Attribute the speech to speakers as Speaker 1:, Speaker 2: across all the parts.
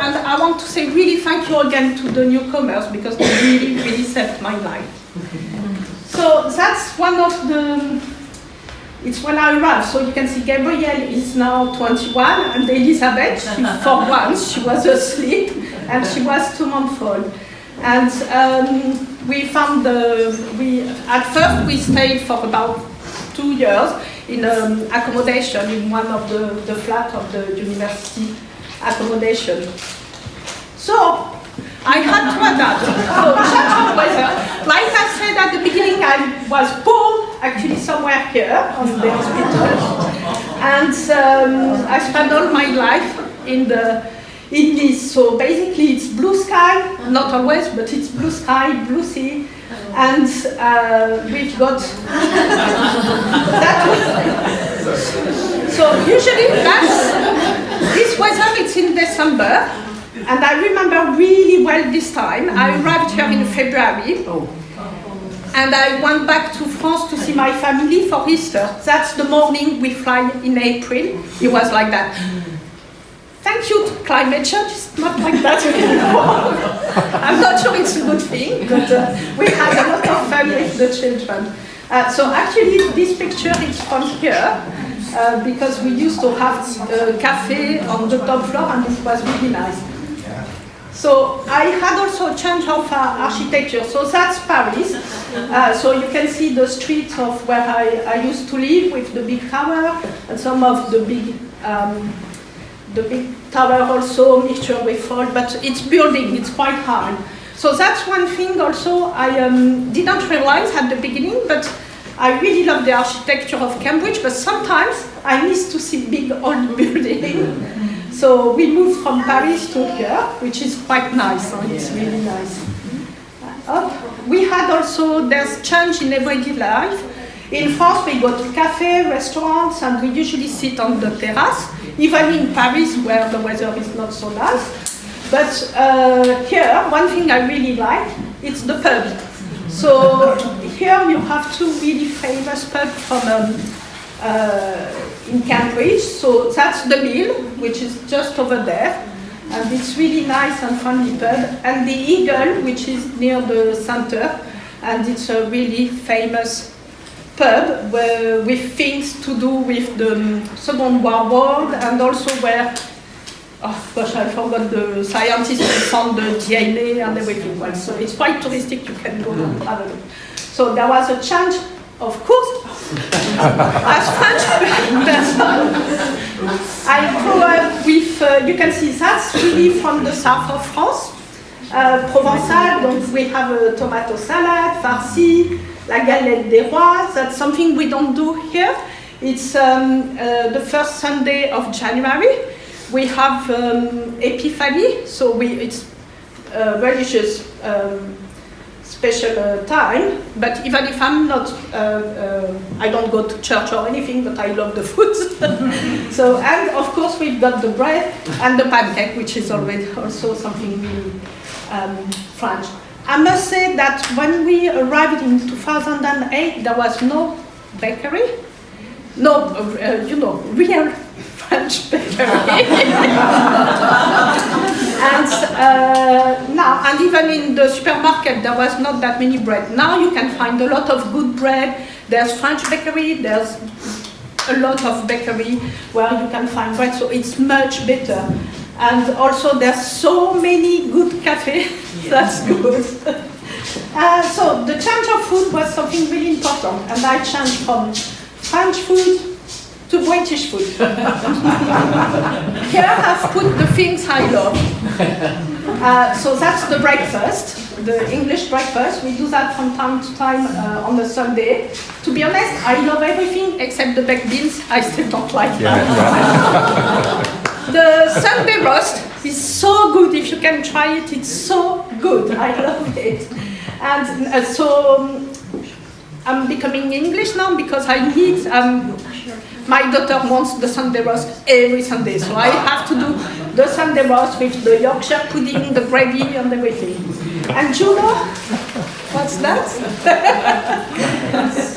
Speaker 1: and I want to say really thank you again to the newcomers because they really, really saved my life. So that's one of the, it's when I arrived. So you can see Gabrielle is now 21 and Elizabeth, for once, she was asleep and she was 2 months old. And we found at first we stayed for about 2 years in accommodation in one of the flats of the university accommodation. So I had to adapt. So change of weather. Like I said at the beginning, I was born actually somewhere here on the hospital, and I spent all my life in this. So basically, it's blue sky, not always, but it's blue sky, blue sea, and we've got that. So usually this weather. It's in December. And I remember really well this time. I arrived here in February, and I went back to France to see my family for Easter. That's the morning we fly in April. It was like that. Thank you to climate change, it's not like that anymore. I'm not sure it's a good thing, but we had a lot of fun with the children. So actually, this picture is from here, because we used to have a cafe on the top floor, and it was really nice. So I had also a change of architecture. So that's Paris. So you can see the streets of where I used to live with the big tower and some of the big tower also mixture with fall, but it's building, it's quite high. So that's one thing also I didn't realize at the beginning, but I really love the architecture of Cambridge, but sometimes I miss to see big old buildings. So we moved from Paris to here, which is quite nice, and it's really nice. We had also, there's change in everyday life. In France, we go to cafes, restaurants, and we usually sit on the terrace, even in Paris, where the weather is not so nice. But here, one thing I really like, it's the pub. So here you have 2 really famous pubs from in Cambridge. So that's the Mill, which is just over there, and it's really nice and friendly pub. And the Eagle, which is near the center, and it's a really famous pub with things to do with the Second World War, and also where, oh gosh, I forgot the scientists who found the DNA and everything. Well, so it's quite touristic, you can go and travel. So there was a change, of course, as French person. I grew up with, you can see that's really from the south of France, Provençal, donc we have a tomato salad, farci, la galette des rois. That's something we don't do here. It's the first Sunday of January. We have Epiphany, so it's religious special time. But even if I'm not, I don't go to church or anything, but I love the food. So, and of course we've got the bread and the pancake, which is already also something really French. I must say that when we arrived in 2008, there was no bakery, no, real French bakery. And now, and even in the supermarket, there was not that many bread. Now you can find a lot of good bread. There's French bakery, there's a lot of bakery where you can find bread, so it's much better. And also there's so many good cafes, that's good. So the change of food was something really important, and I changed from French food to British food. Here I've put the things I love. So that's the breakfast, the English breakfast. We do that from time to time on a Sunday. To be honest, I love everything except the baked beans. I still don't like that. The Sunday roast is so good. If you can try it, it's so good. I love it. And so I'm becoming English now because I need, my daughter wants the Sunday roast every Sunday. So I have to do the Sunday roast with the Yorkshire pudding, the gravy and everything. And you know, what's that?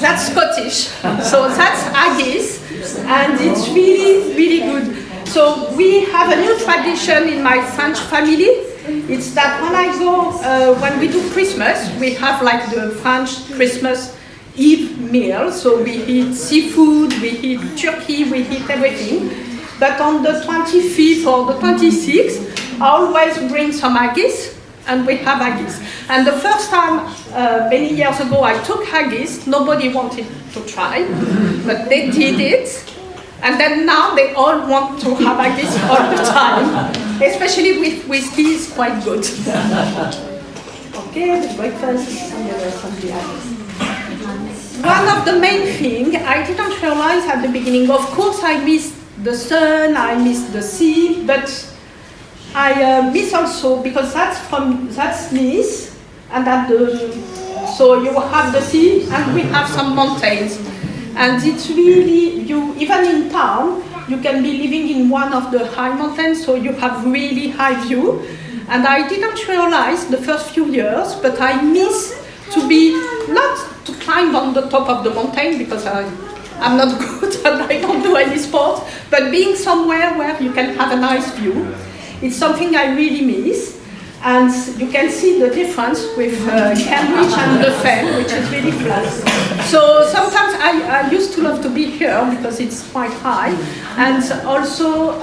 Speaker 1: That's Scottish. So that's haggis, and it's really, really good. So we have a new tradition in my French family. It's that when I go, when we do Christmas, we have like the French Christmas Eve meal. So we eat seafood, we eat turkey, we eat everything. But on the 25th or the 26th, I always bring some haggis, and we have haggis. And the first time, many years ago, I took haggis, nobody wanted to try, but they did it. And then now they all want to have haggis all the time, especially with whiskey, it's quite good. Okay, the breakfast and the rest of the haggis. One of the main things I didn't realize at the beginning, of course I missed the sun, I missed the sea, but I miss also, because that's Nice, and so you have the sea and we have some mountains. And it's really, even in town, you can be living in one of the high mountains, so you have really high view. And I didn't realize the first few years, but I miss to be, not to climb on the top of the mountain, because I'm not good and I don't do any sport, but being somewhere where you can have a nice view. It's something I really miss. And you can see the difference with Cambridge and the Fen, which is really flat. So sometimes I used to love to be here because it's quite high. And also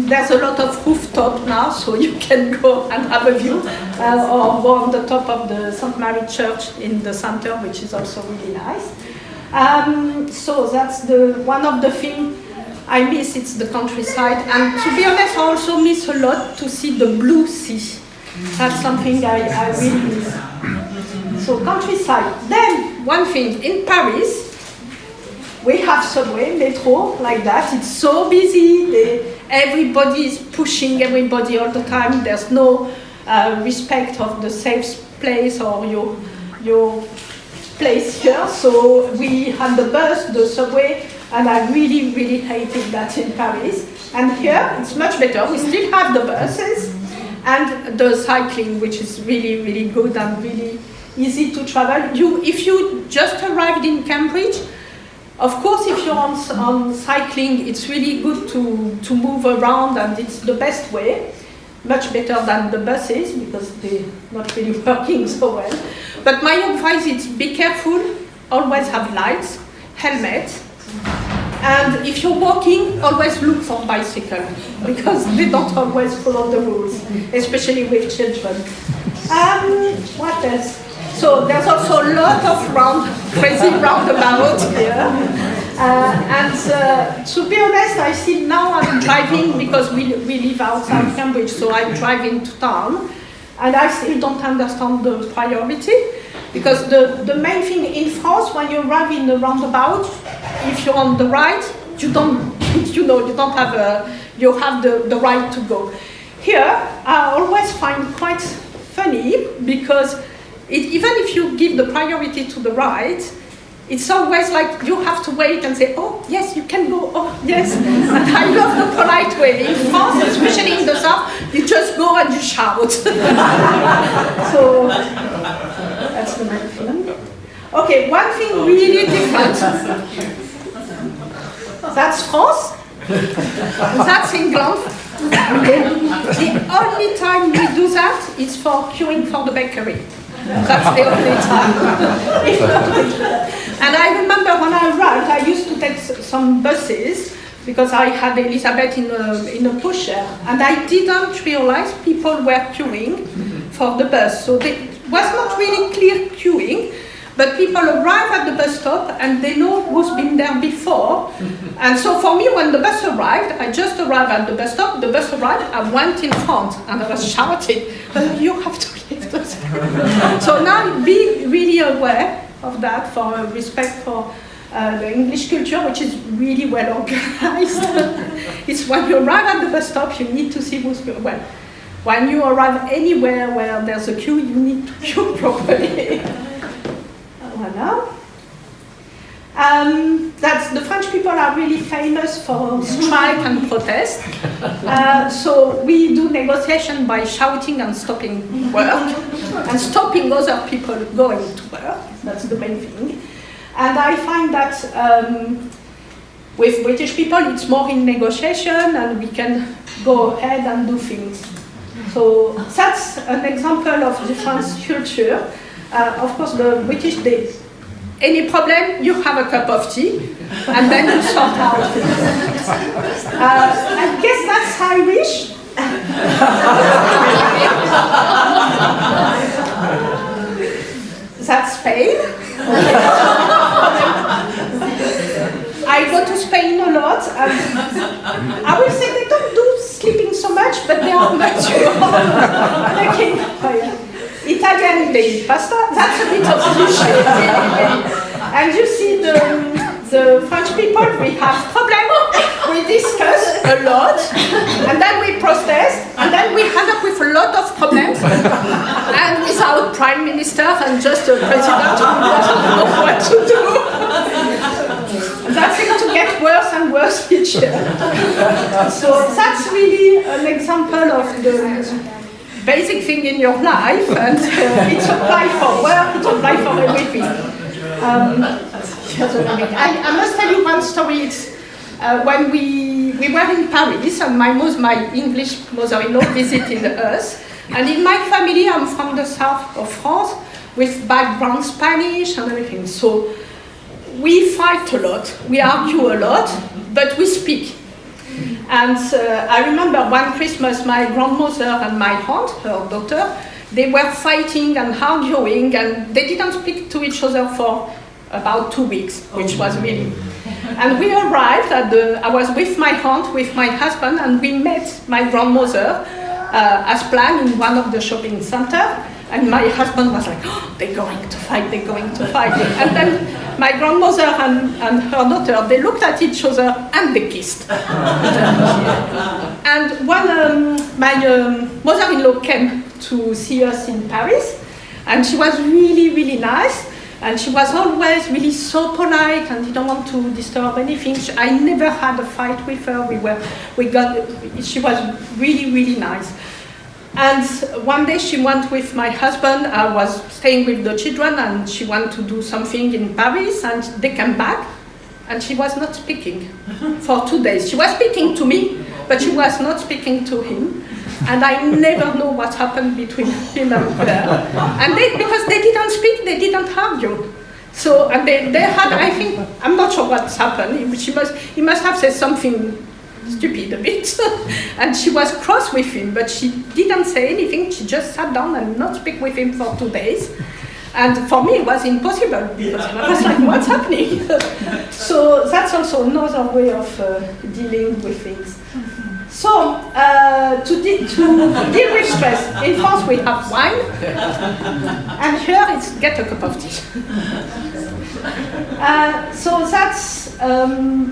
Speaker 1: there's a lot of rooftop now, so you can go and have a view, or go on the top of the St. Mary Church in the center, which is also really nice. So that's one of the things I miss, it's the countryside. And to be honest, I also miss a lot to see the blue sea. That's something I really miss. So countryside. Then, one thing, in Paris, we have subway, metro, like that. It's so busy, everybody is pushing everybody all the time. There's no respect of the safe place or your place here. So we had the bus, the subway, and I really, really hated that in Paris. And here, it's much better. We still have the buses, and the cycling, which is really, really good and really easy to travel. If you just arrived in Cambridge, of course, if you're on cycling, it's really good to move around, and it's the best way, much better than the buses, because they're not really working so well. But my advice is be careful, always have lights, helmet, and if you're walking, always look for bicycle, because they don't always follow the rules, especially with children. What else? So there's also a lot of crazy roundabout here. And to be honest, I see now I'm driving, because we live outside Cambridge, so I drive into town, and I still don't understand the priority. Because the main thing in France, when you arrive in the roundabout, if you're on the right, you have the right to go. Here, I always find quite funny, because even if you give the priority to the right, it's always like you have to wait and say, oh, yes, you can go, oh, yes. And I love the polite way. In France, especially in the south, you just go and you shout. So that's the main thing. Okay, one thing really different. That's France. That's England. The only time we do that is for queuing for the bakery. That's the only time. And I remember when I arrived, I used to take some buses, because I had Elizabeth in a pusher, and I didn't realize people were queuing for the bus. So it was not really clear queuing, but people arrive at the bus stop and they know who's been there before. And so for me, when the bus arrived, I just arrived at the bus stop, the bus arrived, I went in front and I was shouting, you have to leave this. So now be really aware of that, for respect for the English culture, which is really well organized. It's when you arrive at the bus stop, you need to see who's going. Well, when you arrive anywhere where there's a queue, you need to queue properly. Voilà. That's, the French people are really famous for strike and protest. So we do negotiation by shouting and stopping work, and stopping other people going to work. That's the main thing. And I find that With British people, it's more in negotiation, and we can go ahead and do things. So that's an example of different culture. Of course, the British, any problem, you have a cup of tea, and then you sort out things. I guess that's Irish. That's Spain. I go to Spain a lot, and I will say they don't do sleeping so much, but they are much more making Italian baby pasta. That's a bit of cliché. And you see the French people, we have problems, we discuss a lot, and then we protest, and then we end up with a lot of problems, and without prime minister and just a president who doesn't know what to do. That seems to get worse and worse each year. So that's really an example of the basic thing in your life, and it's applied for work, it's applied for everything. I must tell you one story. It's when we were in Paris, and my English mother-in-law visited us. And in my family, I'm from the south of France, with background Spanish and everything. So we fight a lot, we argue a lot, but we speak. And I remember one Christmas, my grandmother and my aunt, her daughter, they were fighting and arguing, and they didn't speak to each other for about 2 weeks, which was really. And we arrived I was with my aunt, with my husband, and we met my grandmother as planned in one of the shopping centers. And my husband was like, oh, they're going to fight, they're going to fight. And then my grandmother and her daughter, they looked at each other and they kissed. And when my mother-in-law came to see us in Paris, and she was really, really nice, and she was always really so polite and didn't want to disturb anything. I never had a fight with her. She was really, really nice. And one day she went with my husband. I was staying with the children, and she wanted to do something in Paris, and they came back, and she was not speaking for 2 days. She was speaking to me, but she was not speaking to him. And I never know what happened between him and her. And because they didn't speak, they didn't argue. So, and they had, I think, I'm not sure what's happened. He must have said something stupid a bit. And she was cross with him, but she didn't say anything. She just sat down and not speak with him for 2 days. And for me, it was impossible, because I was like, what's happening? So that's also another way of dealing with things. So, to deal with stress, in France we have wine, and here it's get a cup of tea. So that's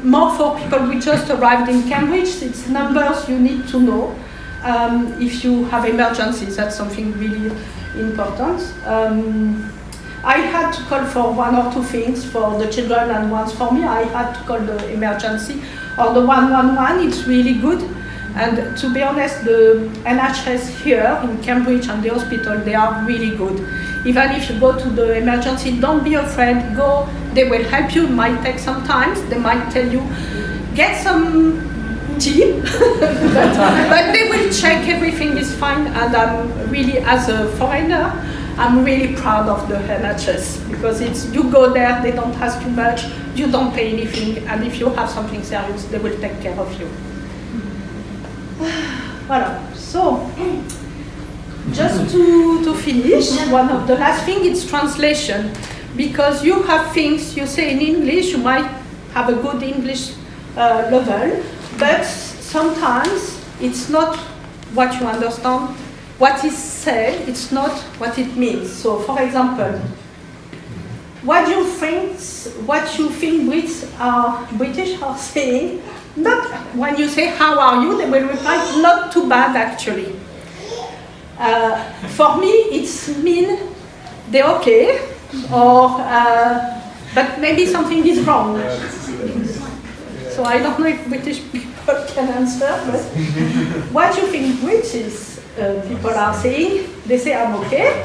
Speaker 1: more for people who just arrived in Cambridge. It's numbers you need to know if you have emergencies. That's something really important. I had to call for 1 or 2 things for the children, and once for me. I had to call the emergency or the 111. It's really good. And to be honest, the NHS here in Cambridge and the hospital, they are really good. Even if you go to the emergency, don't be afraid, go, they will help you. It might take some time, they might tell you, get some tea, but they will check everything is fine. And I'm really, as a foreigner, I'm really proud of the NHS, because you go there, they don't ask you much, you don't pay anything, and if you have something serious, they will take care of you. Voilà. So, just to finish, one of the last thing is translation, because you have things you say in English, you might have a good English level, but sometimes it's not what you understand. What is said, it's not what it means. So, for example, what you think British are saying, not when you say how are you, they will reply not too bad actually. For me, it's mean they're okay, or but maybe something is wrong. So I don't know if British people can answer, but what you think British people are saying? They say I'm okay.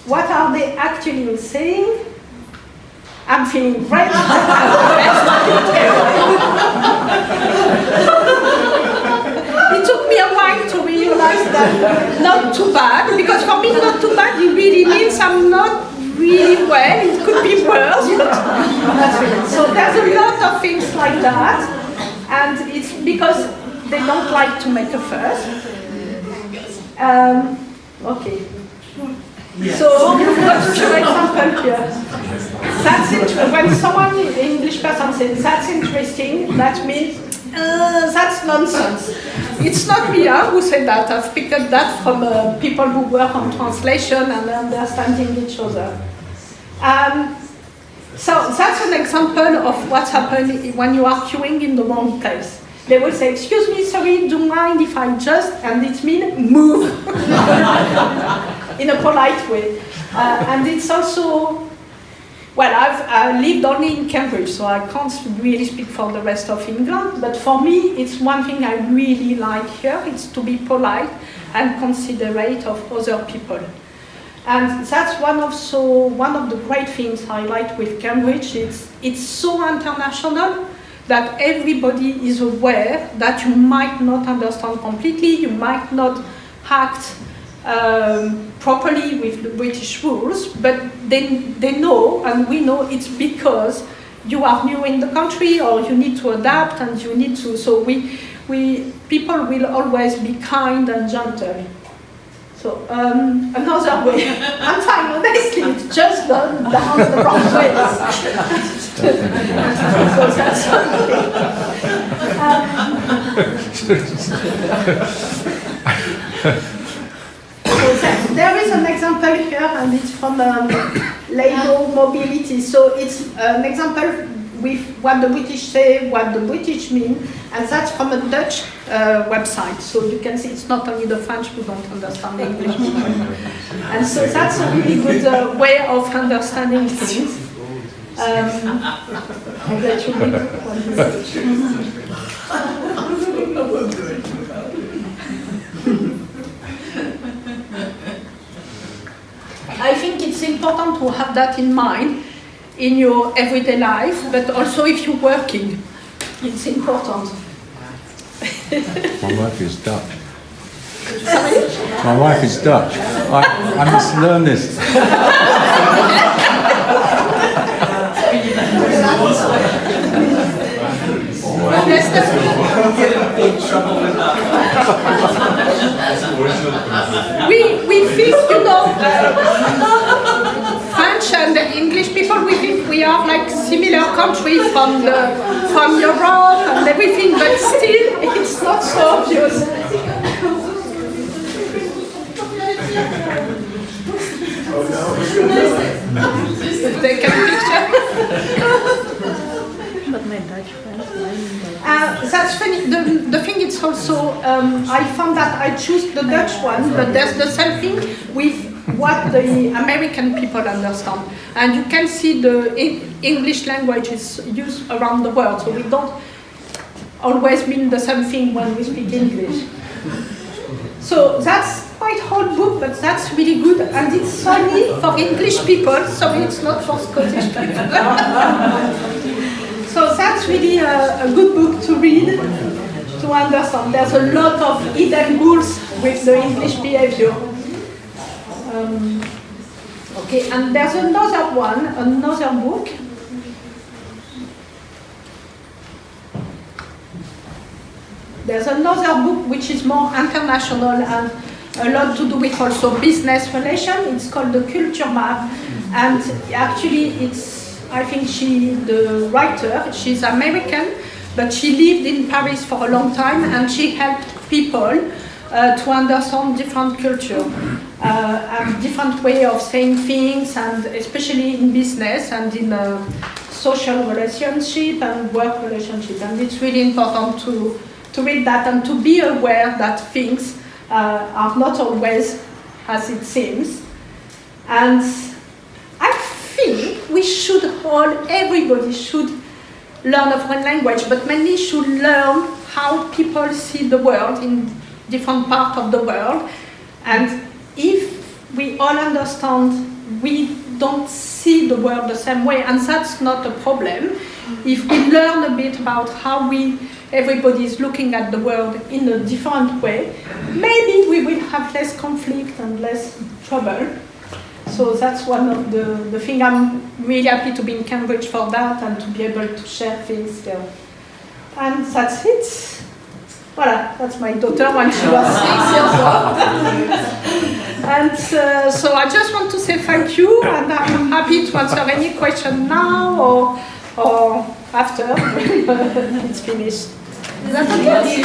Speaker 1: What are they actually saying? I'm feeling great. It took me a while to realize that not too bad, because for me not too bad, it really means I'm not really well. It could be worse, but that's really. So there's a lot of things like that, and it's because they don't like to make a fuss. Okay. So you've got a few examples here. That's when someone, an English person says that's interesting, that means that's nonsense. It's not me who said that. I've picked up that from people who work on translation and understanding each other. So that's an example of what's happened when you are queuing in the wrong place. They will say, excuse me, sorry, do you mind if I just, and it means move. In a polite way. And it's also, well, I've lived only in Cambridge, so I can't really speak for the rest of England, but for me, it's one thing I really like here, it's to be polite and considerate of other people. And that's one of the great things I like with Cambridge. It's so international that everybody is aware that you might not understand completely, you might not act properly with the British rules, but they know, and we know it's because you are new in the country or you need to adapt and you need to, so people will always be kind and gentle. So another way, I'm fine, honestly, it's just done down the wrong way. So that's something. There is an example here, and it's from labor mobility. So it's an example with what the British say, what the British mean, and that's from a Dutch website. So you can see it's not only the French who don't understand English. And so that's a really good way of understanding things. I'll let you read one message. I think it's important to have that in mind in your everyday life, but also if you're working, it's important.
Speaker 2: My wife is Dutch.
Speaker 1: Sorry?
Speaker 2: My wife is Dutch. I must learn this.
Speaker 1: We think, French and English people, we think we are like similar countries from Europe and everything, but still it's not so obvious. Take a picture.
Speaker 3: But my Dutch friends,
Speaker 1: that's funny. The thing is also, I found that I choose the Dutch one, but there's the same thing with what the American people understand. And you can see the English language is used around the world, so we don't always mean the same thing when we speak English. So that's quite old book, but that's really good, and it's only for English people, so it's not for Scottish people. So that's really a good book to read, to understand. There's a lot of hidden rules with the English behavior. Okay, and there's another book. There's another book which is more international and a lot to do with also business relations. It's called The Culture Map, and actually I think the writer, she's American, but she lived in Paris for a long time, and she helped people to understand different culture, and different way of saying things, and especially in business and in social relationship and work relationship. And it's really important to read that and to be aware that things are not always as it seems. And I think everybody should learn a foreign language, but mainly should learn how people see the world in different parts of the world. And if we all understand, we don't see the world the same way, and that's not a problem. If we learn a bit about how everybody is looking at the world in a different way, maybe we will have less conflict and less trouble. So that's one of the things. I'm really happy to be in Cambridge for that and to be able to share things there. And that's it. Voilà, that's my daughter when she was 6 years old. And so I just want to say thank you, and I'm happy to answer any question now or after it's finished.
Speaker 3: Is that okay?